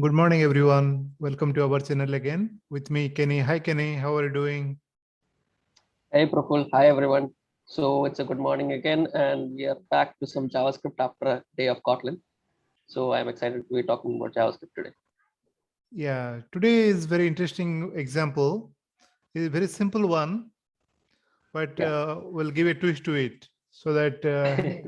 Good morning, everyone. Welcome to our channel again with me, Kenny. Hi, Kenny. How are you doing? Hey Praful, hi everyone. So it's a good morning again, and we are back to some JavaScript after a day of Kotlin. So I'm excited to be talking about JavaScript today. Yeah, today is very interesting example. It's a very simple one, but we'll give a twist to it so that.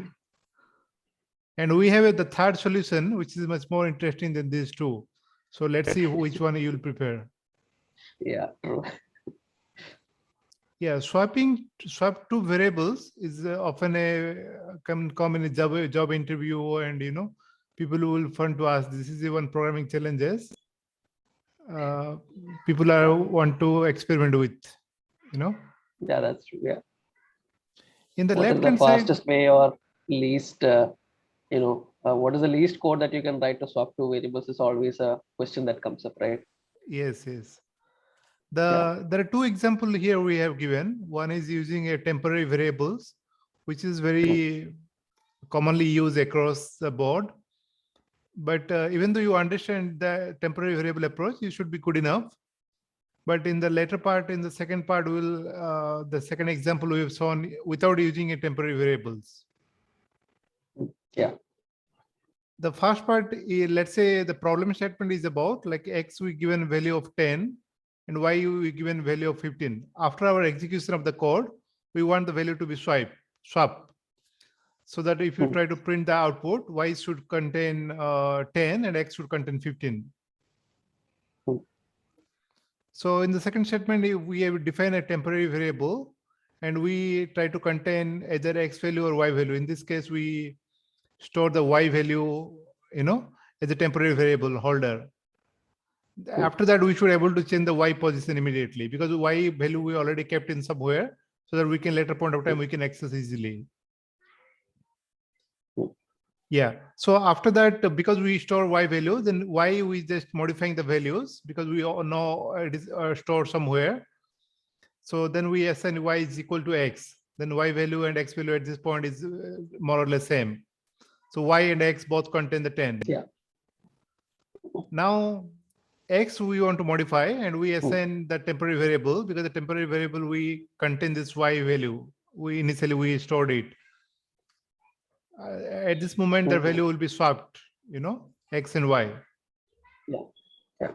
And we have the third solution, which is much more interesting than these two. So let's see which one you'll prepare. Yeah, true. Yeah, swap two variables is often a common in job interview, and people who will fun to ask. This is even programming challenges. People are want to experiment with, you know. Yeah, that's true. Yeah. In the What is left the hand side, fastest way or least, what is the least code that you can write to swap two variables is always a question that comes up, right? yes. Yeah. There are two examples here we have given. One is using a temporary variables, which is very commonly used across the board. But even though you understand the temporary variable approach, you should be good enough. But in the later part, in the second part, the second example we have shown without using a temporary variables. Yeah. The first part, let's say the problem statement is about like X we given value of 10 and Y we given value of 15. After our execution of the code, we want the value to be swap. So that if you try to print the output, Y should contain 10 and X should contain 15. So in the second statement, we have defined a temporary variable and we try to contain either X value or Y value. In this case, we store the Y value, as a temporary variable holder. After that, we should be able to change the Y position immediately because Y value we already kept in somewhere so that we can later point of time we can access easily. Yeah. So after that, because we store Y value, then Y we just modifying the values because we all know it is stored somewhere. So then we assign Y is equal to X. Then Y value and X value at this point is more or less same. So Y and X both contain the 10. Yeah. Now X we want to modify and we assign the temporary variable because the temporary variable we contain this Y value. Initially we stored it. At this moment, the value will be swapped, X and Y. Yeah.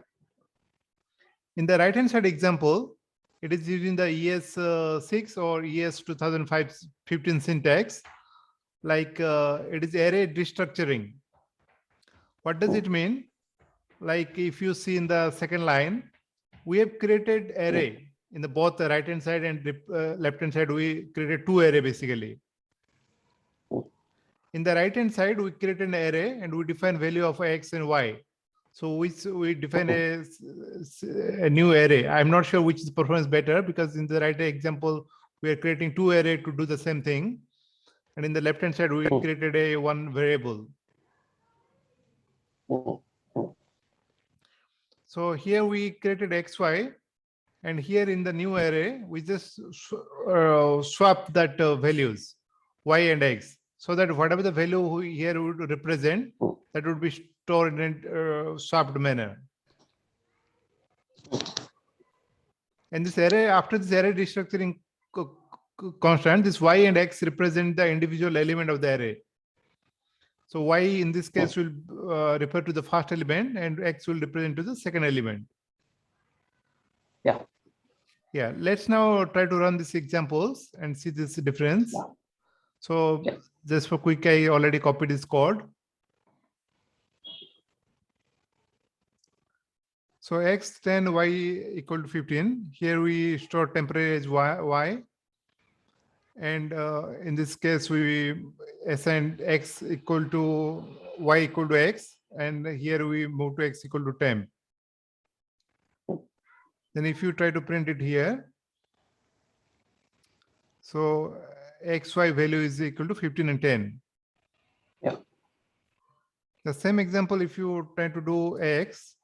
In the right-hand side example, it is using the ES6 or ES 2015 syntax. Like it is array destructuring. What does it mean? Like if you see in the second line, we have created array in the both the right-hand side and left-hand side. We created two array basically. In the right-hand side, we create an array and we define value of X and Y. So we define a new array. I'm not sure which is performance better because in the right example, we are creating two array to do the same thing. And in the left-hand side, we created a one variable. So here we created XY. And here in the new array, we just swap that values, Y and X. So that whatever the value here would represent, that would be stored in a swapped manner. And this array, after this array destructuring constant, this Y and X represent the individual element of the array. So Y in this case will refer to the first element and X will represent to the second element. Yeah, let's now try to run these examples and see this difference. So just for quick, I already copied this code. So X 10, Y equal to 15. Here we store temporary as Y. And in this case, we assign X equal to Y equal to X. And here we move to X equal to 10. Then if you try to print it here, so XY value is equal to 15 and 10. Yeah. The same example, if you try to do X,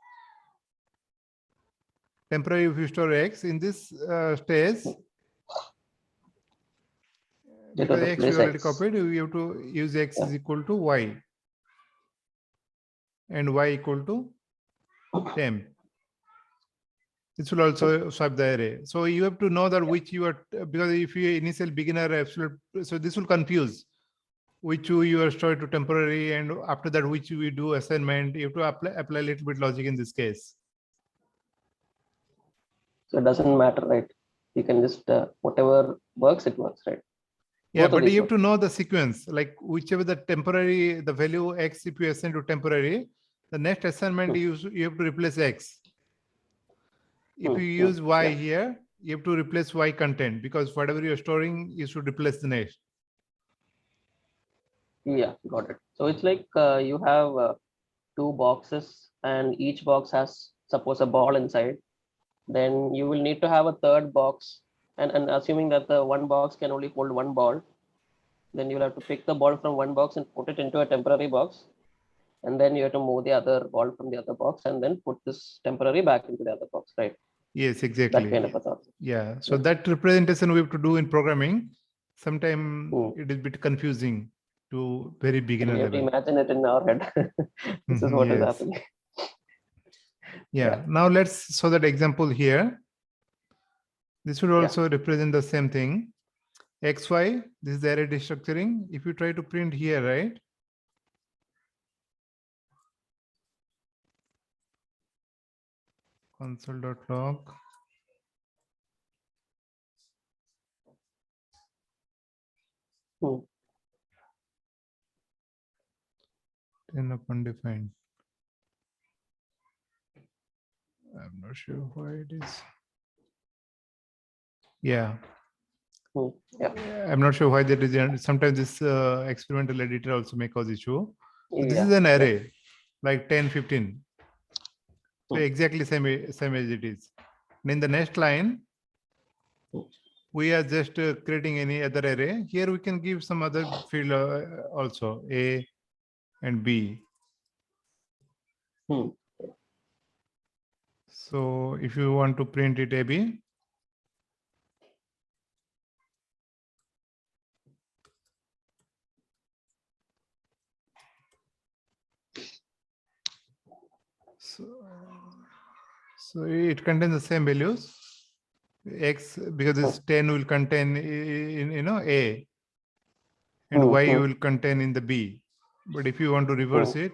temporary if you store X, in this stage, because X we already copied, we have to use X is equal to Y and Y equal to temp. This will also swap the array. So you have to know that which you are, because if you initial beginner absolute, so this will confuse which you are stored to temporary, and after that which we do assignment. You have to apply a little bit logic in this case. So it doesn't matter, right? You can just whatever works, it works, right? Yeah, Both of but these you have work. to know the sequence, like whichever the temporary, the value X, if you assign to temporary, the next assignment you have to replace X. If you use Y Yeah. here, you have to replace Y content, because whatever you're storing, you should replace the next. Yeah, got it. So it's like you have two boxes and each box has suppose a ball inside. Then you will need to have a third box, and assuming that the one box can only hold one ball, then you'll have to pick the ball from one box and put it into a temporary box. And then you have to move the other ball from the other box and then put this temporary back into the other box, right? Yes, That exactly. kind of a thought. Yeah. So Yeah. that representation we have to do in programming. Sometimes Hmm. it is a bit confusing to very beginner We have to level. imagine it in our head. This is what is Yes. happening. Yeah. Now let's show that example here. This would also represent the same thing. XY, this is the array destructuring. If you try to print here, right? Console.log. Hmm. 10 upon defined. I'm not sure why it is. Yeah. Hmm. Yeah. I'm not sure why that is. Sometimes this experimental editor also may cause issue. So this Yeah. is an array, like 10, 15. So Hmm. exactly same as it is. And in the next line, we are just creating any other array. Here we can give some other field also, A and B. Hmm. So if you want to print it AB, so it contains the same values. X, because this 10 will contain in A, and Y will contain in the B. But if you want to reverse it,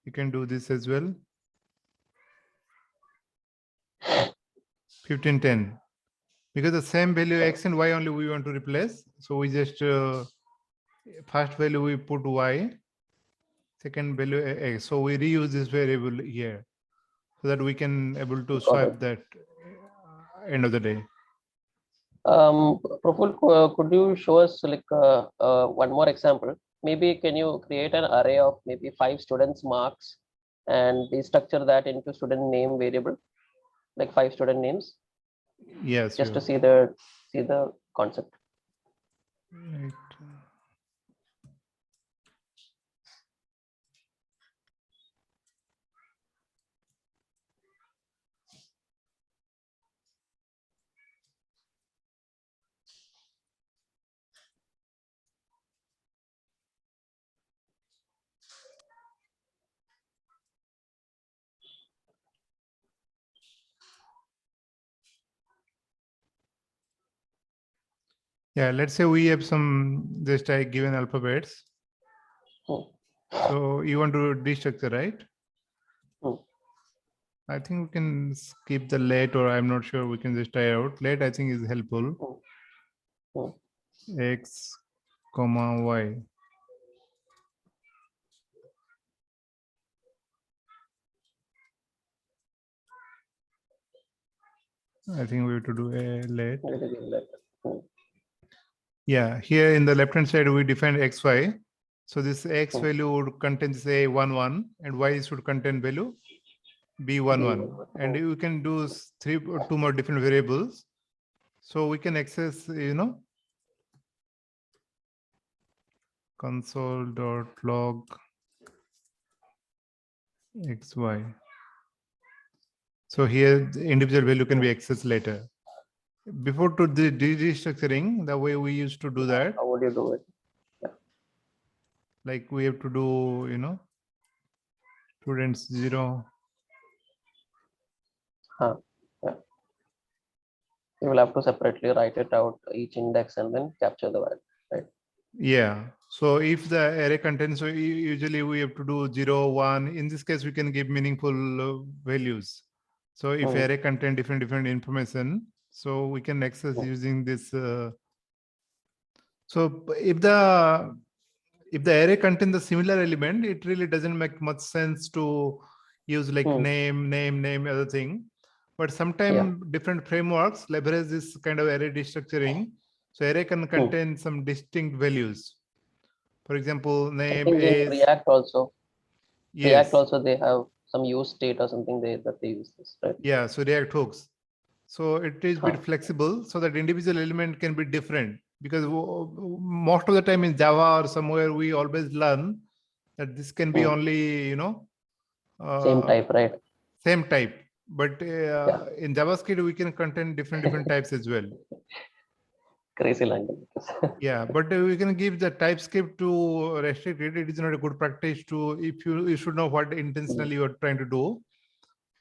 you can do this as well. 15, 10. Because the same value X and Y only we want to replace. So we just first value we put Y, second value X. So we reuse this variable here so that we can able to swap that end of the day. Praful, could you show us like one more example? Maybe can you create an array of maybe 5 students' marks and restructure that into student name variable, like 5 student names? Yes. Just to see the concept. Right. Yeah, let's say we have some just given alphabets. So you want to destructure, right? I think we can skip the let, or I'm not sure. We can just try out. Let I think is helpful. X, comma Y. I think we have to do a let. Yeah, here in the left hand side we define XY. So this X value would contain say 1 1, and Y should contain value B11, and you can do two more different variables. So we can access, console.log XY. So here the individual value can be accessed later. Before to the restructuring, the way we used to do that. How would you do it? Yeah. Like we have to do, students 0. Yeah. You will have to separately write it out each index and then capture the value, right? Yeah. So if the array contains, so usually we have to do 0, 1. In this case, we can give meaningful values. So if Mm. array contain different information, so we can access Mm. using this. So if the array contains the similar element, it really doesn't make much sense to use like name, other thing. But sometimes different frameworks leverage this kind of array destructuring. So array can contain some distinct values. For example, I name, think in age. React also. React Yes. also they have some use state or something that they use this, right? Yeah. So React hooks. So it is a bit Huh. flexible so that individual element can be different, because most of the time in Java or somewhere we always learn that this can be only, Same type, right? same type. But in JavaScript, we can contain different types as well. Crazy language. Yeah, but we can give the TypeScript to restrict it. It is not a good practice to, if you should know what intentionally you are trying to do.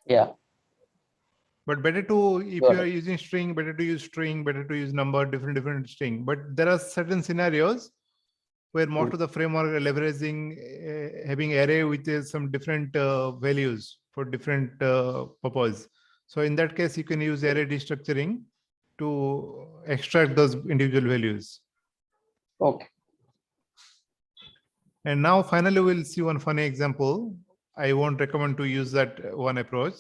Yeah. But better to, if Got you are it. using string, better to use string, better to use number, different string. But there are certain scenarios where most of the framework are leveraging having array with some different values for different purpose. So in that case, you can use array destructuring to extract those individual values. Okay. And now finally, we'll see one funny example. I won't recommend to use that one approach.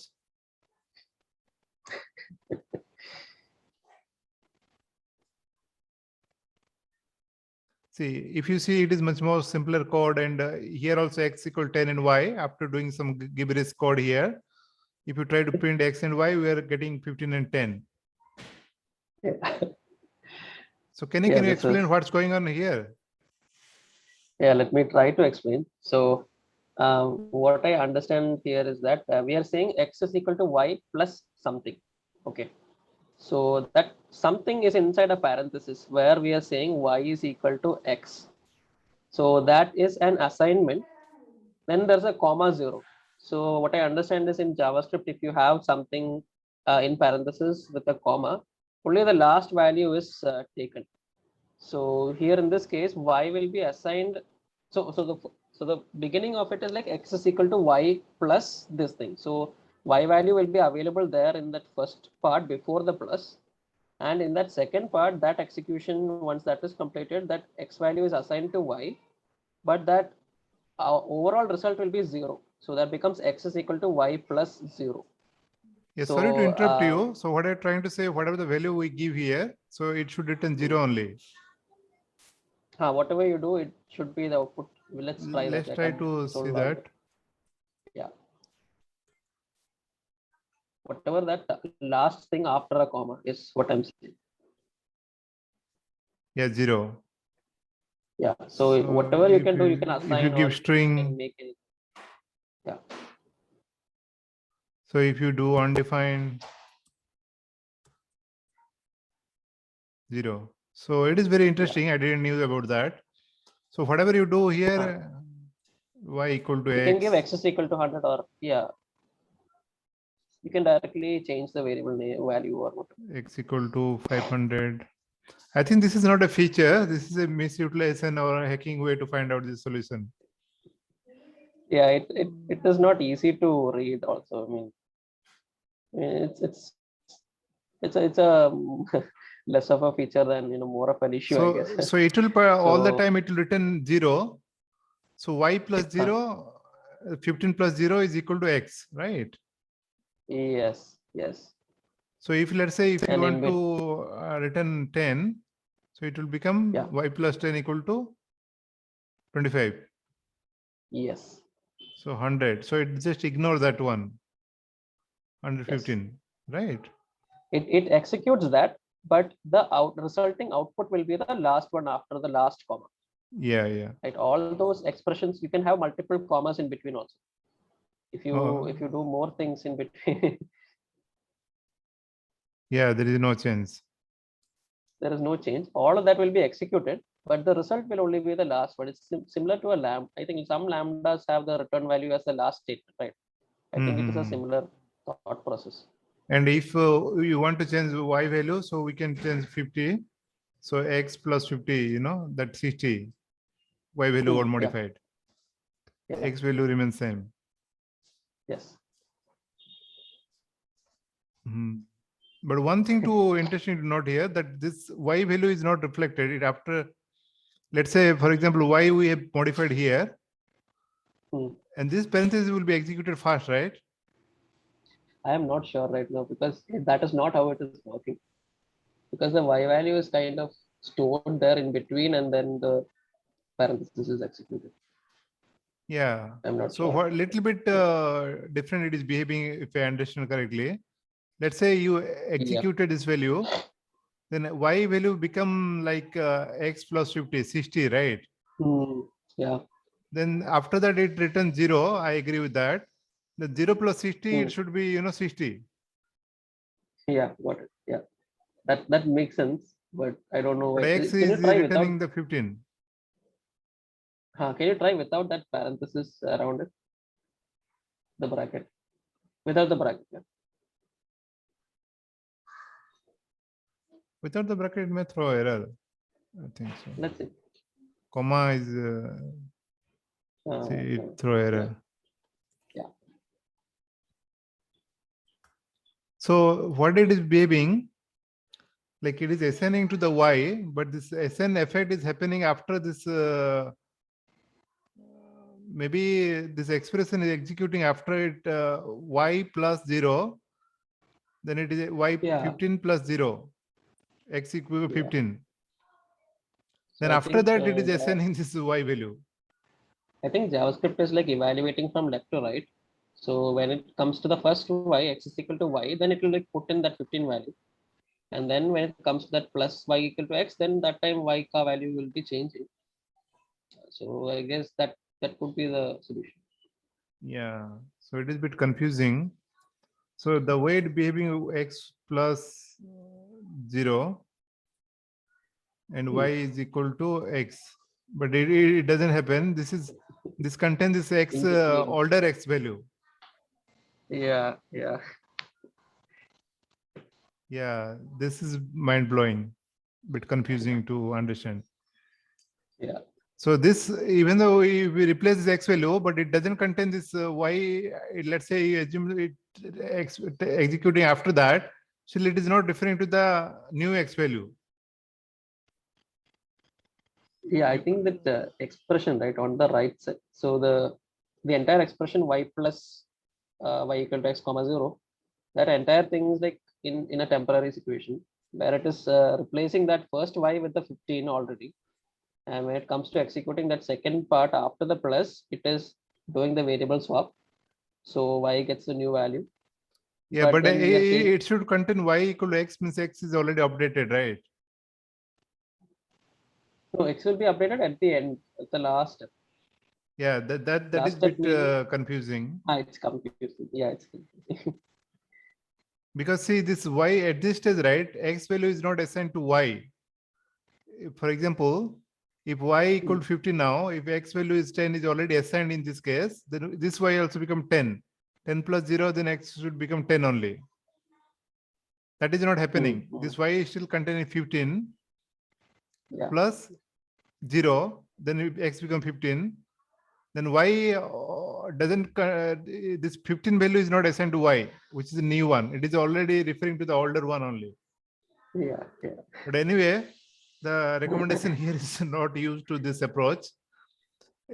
See, if you see, it is much more simpler code, and here also x equal 10 and y. After doing some gibberish code here, if you try to print x and y, we are getting 15 and 10. Yeah. So can you explain what's going on here? Yeah, let me try to explain. So what I understand here is that we are saying x is equal to y plus something. Okay. So that something is inside a parenthesis where we are saying y is equal to x. So that is an assignment. Then there's a comma 0. So what I understand is in JavaScript, if you have something in parenthesis with a comma, only the last value is taken. So here in this case, y will be assigned. So the beginning of it is like x is equal to y plus this thing. So y value will be available there in that first part before the plus. And in that second part, that execution, once that is completed, that x value is assigned to y, but that our overall result will be 0. So that becomes x is equal to y plus 0. Yes, sorry to interrupt you. So what I'm trying to say, whatever the value we give here, so it should return 0 only. Whatever you do, it should be the output. Let's try that. Let's try to see that. Yeah. Whatever that last thing after a comma is what I'm saying. Yeah, 0. Yeah. So whatever you can do, you can assign. If you give string, you can make it. Yeah. So if you do undefined 0. So it is very interesting. I didn't know about that. So whatever you do here, y equal to you x. can give x is equal to 100 or you can directly change the variable name value or whatever. X equal to 500. I think this is not a feature. This is a misutilization or a hacking way to find out the solution. Yeah, it is not easy to read also. I mean it's a less of a feature than more of an issue, so, I guess. So it will all the time it will return 0. So y plus 0, 15 plus 0 is equal to x, right? Yes. So if let's say if you want to return 10, so it will become y plus 10 equal to 25. Yes. So 100. So it just ignore that one. 115, right? It executes that, but the resulting output will be the last one after the last comma. Yeah. Right. All those expressions, you can have multiple commas in between also. If you do more things in between. Yeah, there is no change. There is no change. All of that will be executed, but the result will only be the last one. It's similar to a lambda. I think some lambdas have the return value as the last statement, right? I think it is a similar thought process. And if you want to change y value, so we can change 50. So x plus 50, that 60. Y value got Yeah. modified. Yeah. X value remains same. Yes. Mhm. But one thing to interesting to note here that this y value is not reflected. It after, let's say, for example, y we have modified here, Hmm. and this parenthesis will be executed fast, right? I am not sure right now because that is not how it is working. Because the y value is kind of stored there in between and then the parenthesis is executed. Yeah. I'm not So sure. what little bit different it is behaving, if I understand correctly. Let's say you executed this value, then y value become like x plus 50, 60, right? Hmm. Yeah. Then after that it returns 0. I agree with that. The 0 plus 60, Hmm. it should be 60. Yeah. Got it. Yeah. That makes sense, but I don't know But why. x Can you is try without? returning the 15. Can you try without that parenthesis around it? The bracket. Without the bracket. Yeah. Without the bracket, it may throw error. I think so. Let's see. Comma is see, it throw error. Yeah. So what it is behaving, like it is assigning to the y, but this assign effect is happening after this. Maybe this expression is executing after it y plus 0. Then it is y Yeah. 15 plus 0. X equal to Yeah. 15. So Then I after think, that, it is assigning this y value. I think JavaScript is like evaluating from left to right. So when it comes to the first y, x is equal to y, then it will like put in that 15 value. And then when it comes to that plus y equal to x, then that time y ka value will be changing. So I guess that could be the solution. Yeah. So it is a bit confusing. So the way it behaving x plus 0 and y is equal to x, but it doesn't happen. This contains this x In between. older x value. Yeah, yeah. Yeah, this is mind blowing, bit confusing to understand. Yeah. So this, even though we replace this x value, but it doesn't contain this y. Let's say you assume it executing after that, still it is not referring to the new x value. Yeah, I think that the expression right on the right side. So the entire expression y plus y equal to x comma 0, that entire thing is like in a temporary situation where it is replacing that first y with the 15 already. And when it comes to executing that second part after the plus, it is doing the variable swap. So y gets the new value. Yeah, But but then we are saying it should contain y equal to x, means x is already updated, right? no, x will be updated at the end, at the last step. Yeah, that is Last a step bit means confusing. it's confusing. Yeah, it's confusing. Because see, this y at this stage, right? X value is not assigned to y. For example, if y equal to 50 now, if x value is 10 is already assigned in this case, then this y also become 10. 10 plus 0, then x should become 10 only. That is not happening. This y is still containing 15 Yeah. plus 0, then x become 15. Then y doesn't, this 15 value is not assigned to y, which is a new one. It is already referring to the older one only. Yeah, yeah. But anyway, the recommendation here is not used to this approach.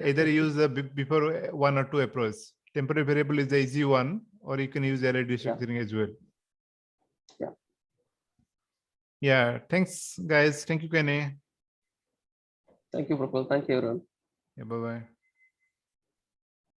Either use the before one or two approach. Temporary variable is the easy one, or you can use array restructuring as well. Yeah. Yeah. Thanks, guys. Thank you, Kenny. Thank you, Prabal. Thank you, everyone. Yeah. Bye bye.